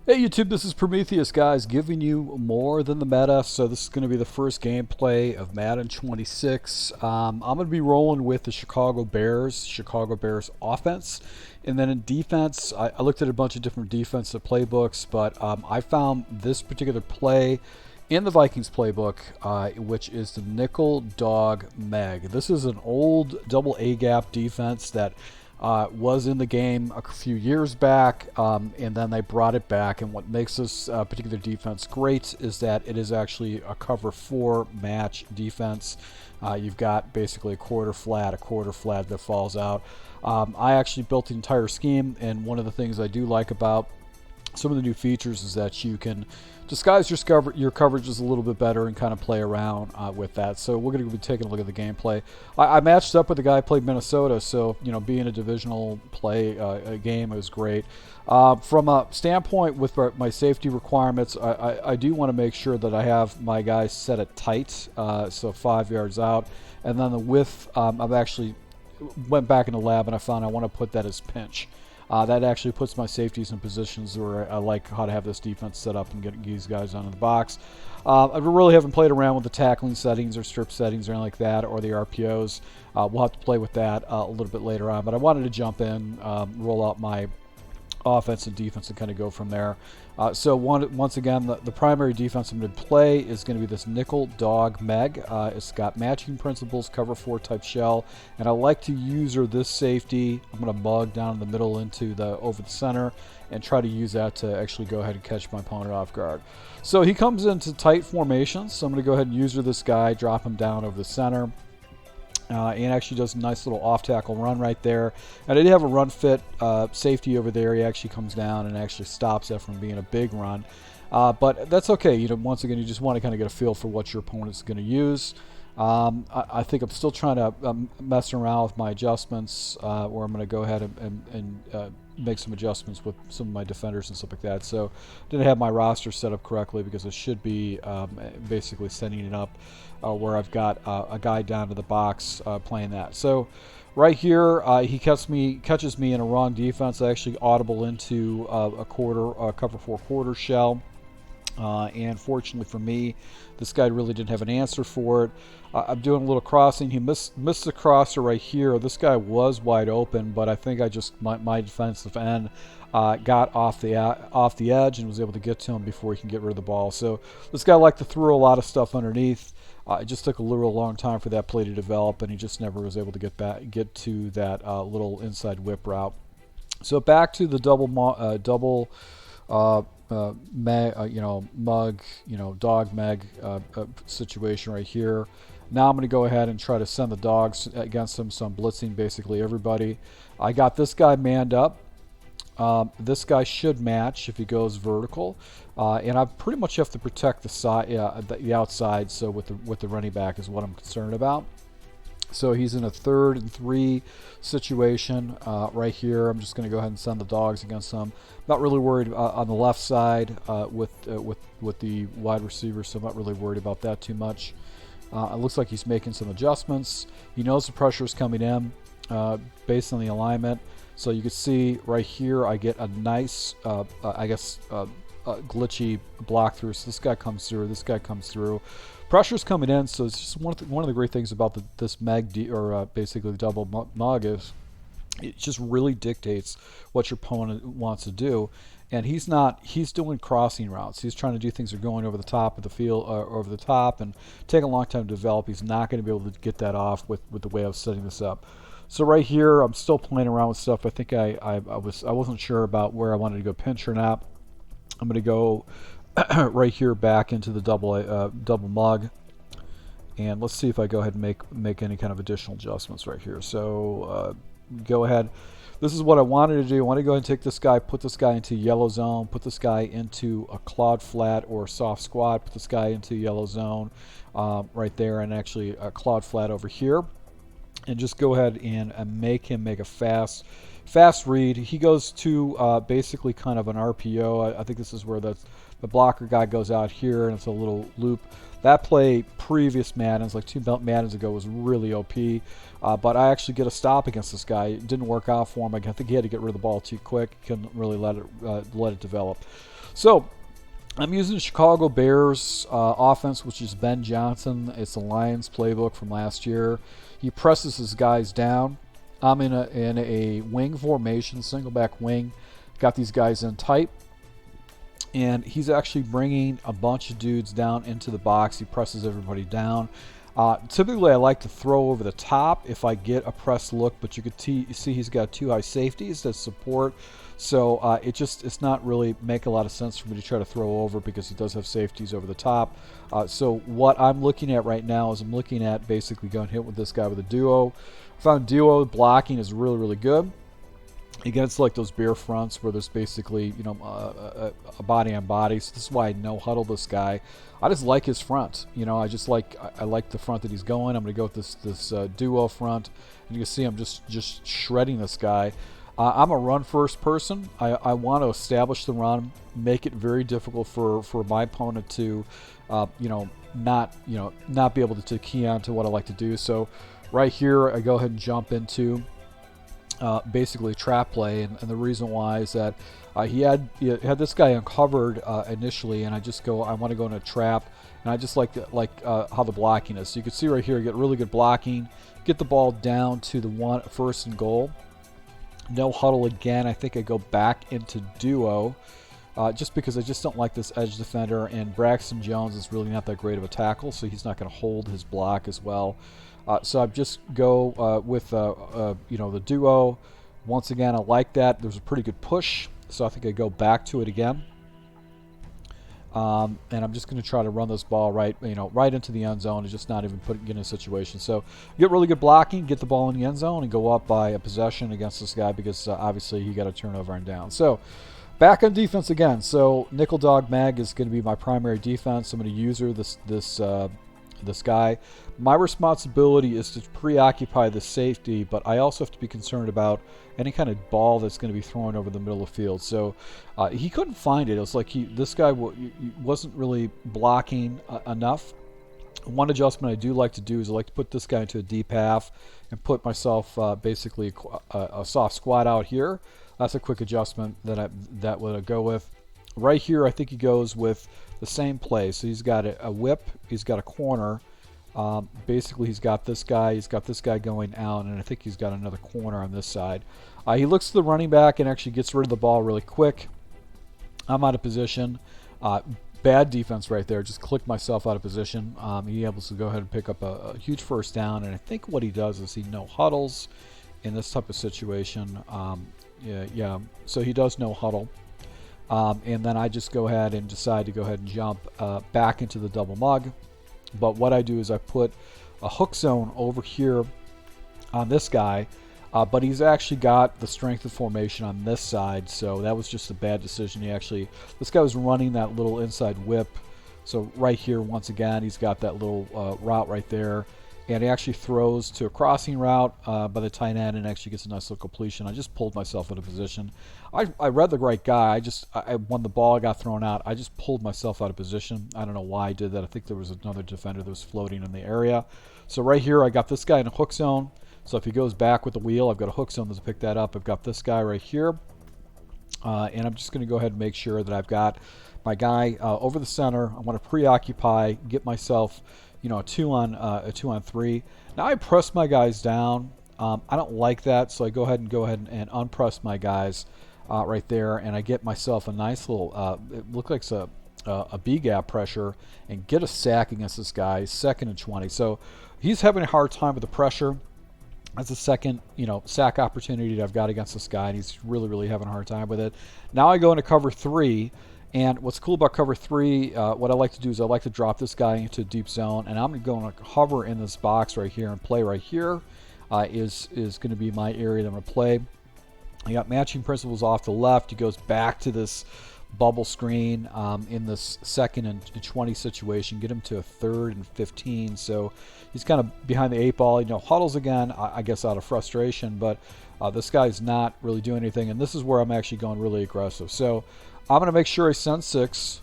Hey YouTube, this is Prometheus, guys, giving you more than the meta. So this is going to be the first gameplay of Madden 26. I'm going to be rolling with the Chicago Bears offense. And then in defense, I looked at a bunch of different defensive playbooks, but I found this particular play in the Vikings playbook, which is the nickel dog Meg. This is an old double A gap defense that was in the game a few years back, and then they brought it back. And what makes this particular defense great is that it is actually a cover 4 match defense. You've got basically a quarter flat that falls out. I actually built the entire scheme, and one of the things I do like about some of the new features is that you can disguise your coverages a little bit better and kind of play around with that. So we're going to be taking a look at the gameplay. I matched up with a guy who played Minnesota, so being a divisional play game, it was great. From a standpoint with my safety requirements, I do want to make sure that I have my guys set it tight, so 5 yards out, and then the width. I've actually went back in the lab and I found I want to put that as pinch. That actually puts my safeties in positions where I like how to have this defense set up and get these guys onto the box. I really haven't played around with the tackling settings or strip settings or anything like that, or the RPOs. We'll have to play with that a little bit later on, but I wanted to jump in, roll out my offense and defense and kind of go from there. So once again, the primary defense I'm going to play is going to be this nickel dog Meg. It's got matching principles, cover 4 type shell, and I like to use this safety. I'm going to mug down in the middle into over the center and try to use that to actually go ahead and catch my opponent off guard. So he comes into tight formations, so I'm going to go ahead and use this guy, drop him down over the center. And actually does a nice little off-tackle run right there. And I did have a run fit safety over there. He actually comes down and actually stops that from being a big run. But that's okay. Once again, you just want to kind of get a feel for what your opponent's going to use. I think I'm still trying to mess around with my adjustments, where I'm going to go ahead and make some adjustments with some of my defenders and stuff like that. So didn't have my roster set up correctly because it should be basically setting it up where I've got a guy down to the box playing that. So right here, he catches me in a wrong defense. I actually audible into a cover 4 quarter shell. And fortunately for me, this guy really didn't have an answer for it. I'm doing a little crossing. He missed the crosser right here. This guy was wide open, but I think I just my defensive end got off the edge and was able to get to him before he can get rid of the ball. So this guy liked to throw a lot of stuff underneath. It just took a little long time for that play to develop, and he just never was able to get to that little inside whip route. So back to the dog Meg situation right here. Now I'm going to go ahead and try to send the dogs against him, so I'm blitzing basically everybody. I got this guy manned up. This guy should match if he goes vertical, and I pretty much have to protect the side, the outside. So with the running back is what I'm concerned about. So he's in a 3rd and 3 situation right here. I'm just going to go ahead and send the dogs against him. Not really worried on the left side with the wide receiver, so I'm not really worried about that too much. It looks like he's making some adjustments. He knows the pressure is coming in based on the alignment. So you can see right here, I get a nice, glitchy block through. So this guy comes through. This guy comes through. Pressure's coming in, so it's just one of the great things about this basically the double mug is it just really dictates what your opponent wants to do. And he's doing crossing routes. He's trying to do things that are going over the top of the field, over the top, and take a long time to develop. He's not going to be able to get that off with the way I was setting this up. So right here, I'm still playing around with stuff. I think I wasn't sure about where I wanted to go pinch or not. I'm going to go right here back into the double mug, and let's see if I go ahead and make any kind of additional adjustments right here. So go ahead. This is what I wanted to do. I want to go ahead and take this guy, put this guy into yellow zone, put this guy into a clawed flat or soft squat, put this guy into yellow zone right there, and actually a clawed flat over here. And just go ahead and make him make a fast fast read. He goes to basically kind of an RPO. I think this is where the blocker guy goes out here, and it's a little loop. That play previous Maddens, like 2 Maddens ago, was really OP. But I actually get a stop against this guy. It didn't work out for him. I think he had to get rid of the ball too quick. Couldn't really let it develop. So I'm using the Chicago Bears offense, which is Ben Johnson. It's the Lions playbook from last year. He presses his guys down. I'm in a wing formation, single back wing. Got these guys in tight. And he's actually bringing a bunch of dudes down into the box. He presses everybody down. Typically, I like to throw over the top if I get a press look, but you could see he's got 2 high safeties that support. So it's not really make a lot of sense for me to try to throw over because he does have safeties over the top. So what I'm looking at right now is I'm looking at basically going hit with this guy with a duo. I found duo blocking is really, really good against like those bear fronts where there's basically, you know, a body on body. So this is why I no huddle this guy. I just like his front. You know, I like the front that he's going. I'm going to go with this duo front, and you can see I'm just shredding this guy. I'm a run first person. I want to establish the run, make it very difficult for my opponent to, not be able to key on to what I like to do. So right here, I go ahead and jump into basically trap play, and the reason why is that he had this guy uncovered initially, and I want to go in a trap, and I just like how the blocking is. So you can see right here, you get really good blocking, get the ball down to the first and goal. No huddle again. I think I go back into duo just because I just don't like this edge defender, and Braxton Jones is really not that great of a tackle, so he's not going to hold his block as well. So I just go with the duo. Once again, I like that. There's a pretty good push, so I think I go back to it again. And I'm just going to try to run this ball right into the end zone and just not even get in a situation. So get really good blocking, get the ball in the end zone, and go up by a possession against this guy because obviously he got a turnover and down. So back on defense again. So nickel dog mag is going to be my primary defense. I'm going to user this guy. My responsibility is to preoccupy the safety, but I also have to be concerned about any kind of ball that's going to be thrown over the middle of the field. So he couldn't find it. It was like this guy wasn't really blocking enough. One adjustment I do like to do is I like to put this guy into a deep half and put myself basically a soft squat out here. That's a quick adjustment that would I go with. Right here, I think he goes with the same play. So he's got a whip, he's got a corner. Basically, he's got this guy going out, and I think he's got another corner on this side. He looks to the running back and actually gets rid of the ball really quick. I'm out of position. Bad defense right there. Just clicked myself out of position. He able to go ahead and pick up a huge first down, and I think what he does is he no huddles in this type of situation. So he does no huddle. And then I just go ahead and decide to go ahead and jump back into the double mug. But what I do is I put a hook zone over here on this guy, but he's actually got the strength of formation on this side, so that was just a bad decision. This guy was running that little inside whip, so right here, once again, he's got that little route right there, and he actually throws to a crossing route by the tight end and actually gets a nice little completion. I just pulled myself out of position. I read the right guy. When the ball got thrown out, I just pulled myself out of position. I don't know why I did that. I think there was another defender that was floating in the area. So right here, I got this guy in a hook zone. So if he goes back with the wheel, I've got a hook zone to pick that up. I've got this guy right here. And I'm just going to go ahead and make sure that I've got my guy over the center. I want to preoccupy, get myself a 2-on-3. Now I press my guys down. I don't like that, so I go ahead and unpress my guys right there, and I get myself a nice little, it looks like a B-gap pressure, and get a sack against this guy, 2nd and 20. So he's having a hard time with the pressure. That's the second, sack opportunity that I've got against this guy, and he's really, really having a hard time with it. Now I go into cover 3. And what's cool about cover 3, what I like to do is I like to drop this guy into a deep zone, and I'm going to hover in this box right here and play right here is going to be my area that I'm going to play. I got matching principles off the left. He goes back to this bubble screen in this 2nd and 20 situation, get him to a 3rd and 15. So he's kind of behind the 8 ball. Huddles again, I guess out of frustration, but This guy's not really doing anything, and this is where I'm actually going really aggressive. So I'm going to make sure I send 6.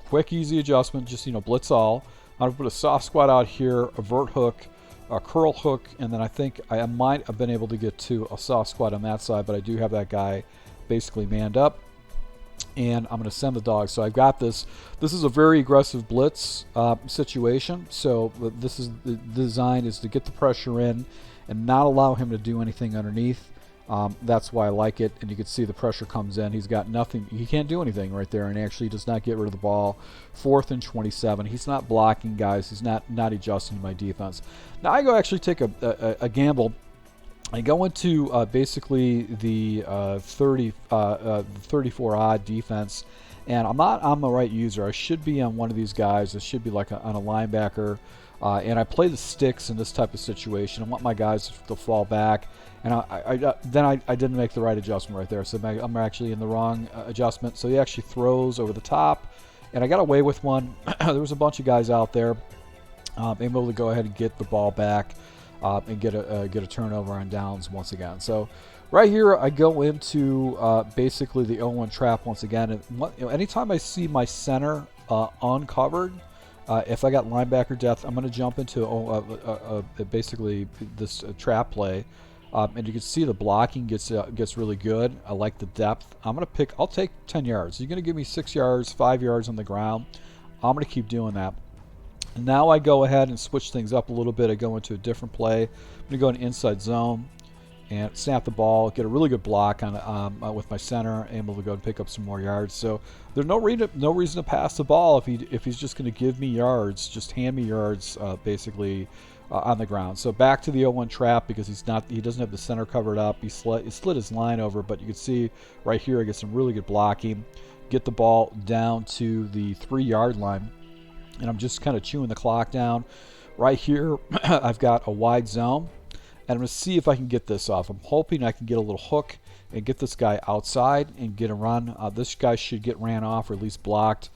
Quick, easy adjustment, just, blitz all. I'm going to put a soft squat out here, a vert hook, a curl hook, and then I think I might have been able to get to a soft squat on that side, but I do have that guy basically manned up. And I'm going to send the dog. So I've got this. This is a very aggressive blitz situation. So this is the design is to get the pressure in and not allow him to do anything underneath. That's why I like it. And you can see the pressure comes in. He's got nothing. He can't do anything right there, and actually does not get rid of the ball. 4th and 27. He's not blocking, guys. He's not adjusting my defense. Now I go actually take a gamble. I go into basically the 34 odd defense, and I'm not on the right user. I should be on one of these guys. It should be like on a linebacker, and I play the sticks in this type of situation. I want my guys to fall back, and I didn't make the right adjustment right there, so I'm actually in the wrong adjustment. So he actually throws over the top, and I got away with one. There was a bunch of guys out there able to go ahead and get the ball back. And get a turnover on downs once again. So right here I go into basically the 0-1 trap once again. And anytime I see my center uncovered, if I got linebacker depth, I'm going to jump into basically this trap play. And you can see the blocking gets really good. I like the depth. I'll take 10 yards. You're going to give me 6 yards, 5 yards on the ground. I'm going to keep doing that. And now I go ahead and switch things up a little bit. I go into a different play. I'm going to go in inside zone and snap the ball, get a really good block on with my center, able to go and pick up some more yards. So there's no reason to pass the ball if he's just going to give me yards, just hand me yards basically on the ground. So back to the 0-1 trap because he doesn't have the center covered up. He slid his line over, but you can see right here I get some really good blocking. Get the ball down to the 3-yard line. And I'm just kind of chewing the clock down. Right here, I've got a wide zone. And I'm going to see if I can get this off. I'm hoping I can get a little hook and get this guy outside and get a run. This guy should get ran off or at least blocked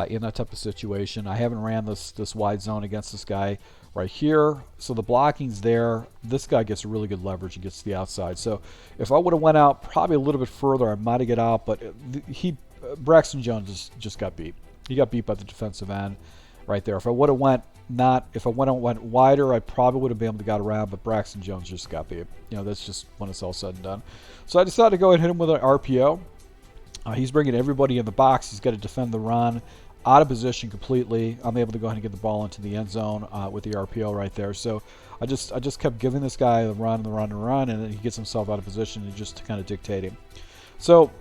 in that type of situation. I haven't ran this wide zone against this guy right here. So the blocking's there. This guy gets really good leverage and gets to the outside. So if I would have went out probably a little bit further, I might have got out. But Braxton Jones just got beat. He got beat by the defensive end. Right there. If I would have went wider, I probably would have been able to get around, but Braxton Jones just got beat. That's just when it's all said and done. So I decided to go ahead and hit him with an RPO. He's bringing everybody in the box. He's got to defend the run. Out of position completely. I'm able to go ahead and get the ball into the end zone with the RPO right there. So I just kept giving this guy the run, and then he gets himself out of position and just to kind of dictate him. So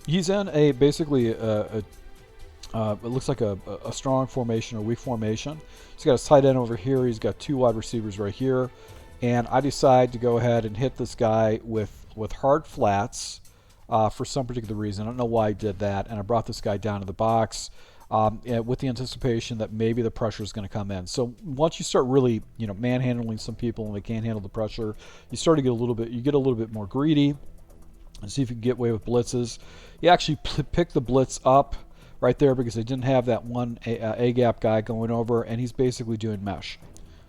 he's in basically it looks like a strong formation or weak formation. He's got his tight end over here. He's got 2 wide receivers right here. And I decide to go ahead and hit this guy with hard flats for some particular reason. I don't know why I did that. And I brought this guy down to the box with the anticipation that maybe the pressure is going to come in. So once you start really manhandling some people and they can't handle the pressure, you start to get a little bit more greedy and see if you can get away with blitzes. You actually pick the blitz up right there because they didn't have that one A-gap guy going over, and he's basically doing mesh.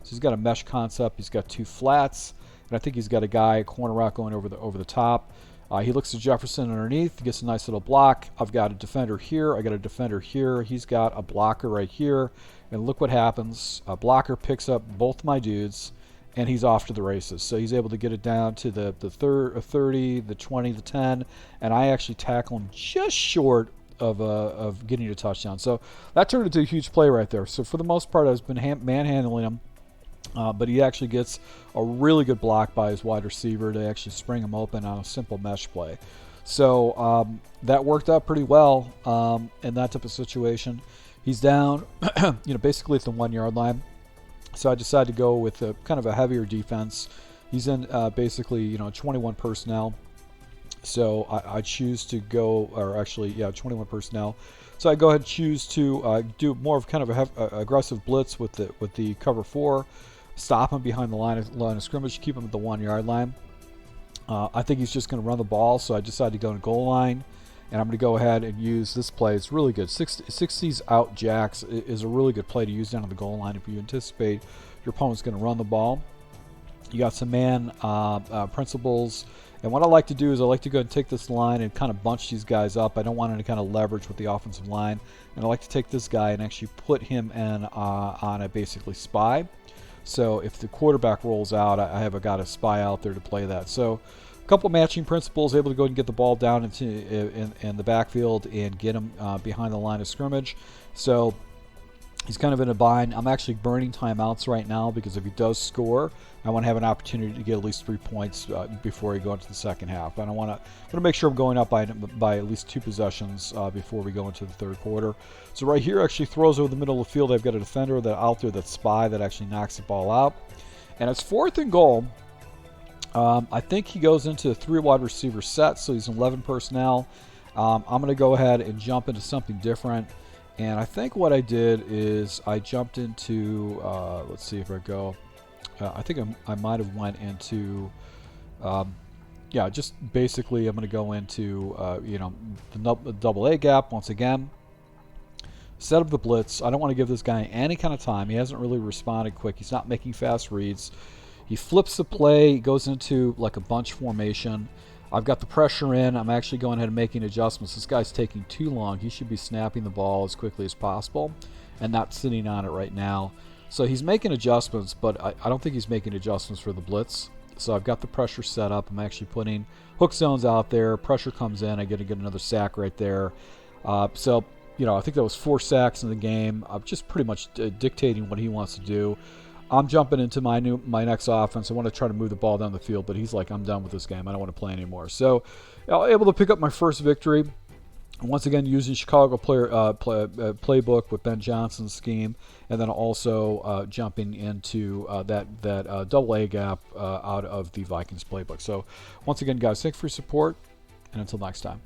So he's got a mesh concept. He's got 2 flats, and I think he's got a corner route going over the top. He looks at Jefferson underneath. He gets a nice little block. I've got a defender here. I got a defender here. He's got a blocker right here, and look what happens. A blocker picks up both my dudes, and he's off to the races. So he's able to get it down to the 30, the 20, the 10, and I actually tackle him just short of getting a touchdown. So that turned into a huge play right there. So for the most part, I've been manhandling him, but he actually gets a really good block by his wide receiver to actually spring him open on a simple mesh play. So that worked out pretty well in that type of situation. He's down, basically at the 1-yard line. So I decided to go with a kind of a heavier defense. He's in basically 21 personnel. So I choose to go, 21 personnel. So I go ahead and choose to do more of kind of a aggressive blitz with the cover 4, stop him behind the line of scrimmage, keep him at the 1-yard line. I think he's just going to run the ball, so I decided to go to goal line, and I'm going to go ahead and use this play. It's really good. 60s out jacks is a really good play to use down on the goal line if you anticipate your opponent's going to run the ball. You got some man principles And what I like to do is I like to go and take this line and kind of bunch these guys up. I don't want any kind of leverage with the offensive line. And I like to take this guy and actually put him in on a basically spy. So if the quarterback rolls out, I have got a spy out there to play that. So a couple of matching principles, able to go and get the ball down into in the backfield and get him behind the line of scrimmage. So he's kind of in a bind. I'm actually burning timeouts right now because if he does score, I want to have an opportunity to get at least 3 points before we go into the second half. And I want to make sure I'm going up by at least 2 possessions before we go into the third quarter. So right here actually throws over the middle of the field. I've got a defender that out there, that spy, that actually knocks the ball out. And it's 4th and goal. I think he goes into a 3 wide receiver set, so he's 11 personnel. I'm going to go ahead and jump into something different. And I think what I did is I jumped into, let's see if I go, I think I might have went into, yeah, just basically I'm going to go into, you know, the double A gap once again. Set up the blitz. I don't want to give this guy any kind of time. He hasn't really responded quick. He's not making fast reads. He flips the play, goes into like a bunch formation. I've got the pressure in. I'm actually going ahead and making adjustments. This guy's taking too long. He should be snapping the ball as quickly as possible and not sitting on it right now. So he's making adjustments, but I don't think he's making adjustments for the blitz. So I've got the pressure set up. I'm actually putting hook zones out there. Pressure comes in. I get another sack right there. So, you know, I think that was 4 sacks in the game. I'm just pretty much dictating what he wants to do. I'm jumping into my next offense. I want to try to move the ball down the field, but he's like, I'm done with this game. I don't want to play anymore. So I was able to pick up my first victory. Once again, using Chicago playbook with Ben Johnson's scheme, and then also jumping into that double A gap out of the Vikings playbook. So once again, guys, thanks for your support, and until next time.